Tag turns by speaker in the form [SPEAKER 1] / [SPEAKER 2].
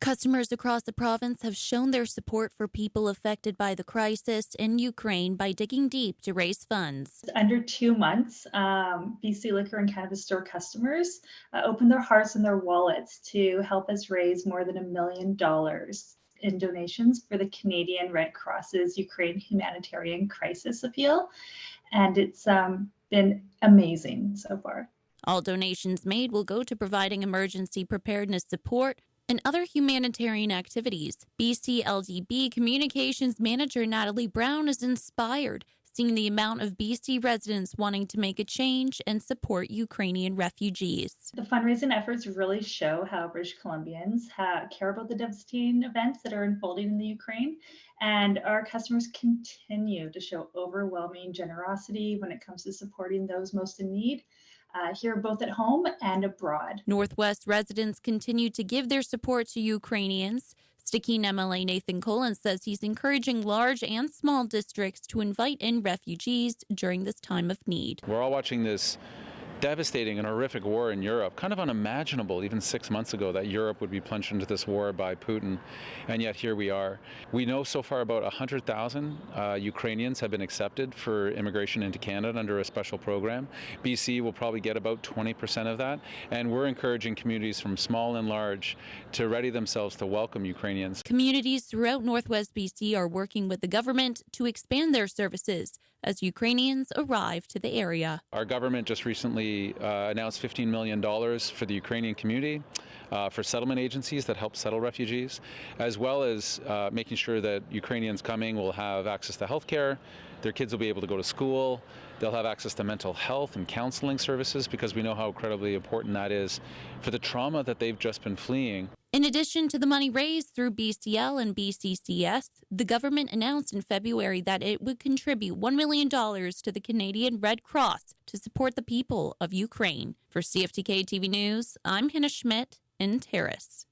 [SPEAKER 1] Customers across the province have shown their support for people affected by the crisis in Ukraine by digging deep to raise funds.
[SPEAKER 2] Under 2 months, BC Liquor and Cannabis Store customers opened their hearts and their wallets to help us raise more than $1 million in donations for the Canadian Red Cross's Ukraine Humanitarian Crisis Appeal. And it's been amazing so far.
[SPEAKER 1] All donations made will go to providing emergency preparedness support and other humanitarian activities. BCLDB Communications Manager Natalie is inspired, seeing the amount of BC residents wanting to make a change and support Ukrainian refugees.
[SPEAKER 2] The fundraising efforts really show how British Columbians care about the devastating events that are unfolding in the Ukraine, and our customers continue to show overwhelming generosity when it comes to supporting those most in need. Here, both at home and abroad.
[SPEAKER 1] Northwest residents continue to give their support to Ukrainians. Stikine MLA Nathan Cullen says he's encouraging large and small districts to invite in refugees during this time of need.
[SPEAKER 3] We're all watching this devastating and horrific war in Europe, kind of unimaginable even 6 months ago that Europe would be plunged into this war by Putin, and yet here we are. We know so far about 100,000 Ukrainians have been accepted for immigration into Canada under a special program. BC will probably get about 20% of that, and we're encouraging communities from small and large to ready themselves to welcome Ukrainians.
[SPEAKER 1] Communities throughout Northwest BC are working with the government to expand their services as Ukrainians arrive to the area.
[SPEAKER 3] Our government just recently announced $15 million for the Ukrainian community, for settlement agencies that help settle refugees, as well as making sure that Ukrainians coming will have access to health care, their kids will be able to go to school, they'll have access to mental health and counseling services, because we know how incredibly important that is for the trauma that they've just been fleeing.
[SPEAKER 1] In addition to the money raised through BCL and BCCS, the government announced in February that it would contribute $1 million to the Canadian Red Cross to support the people of Ukraine. For CFTK-TV News, I'm Schmidt in Terrace.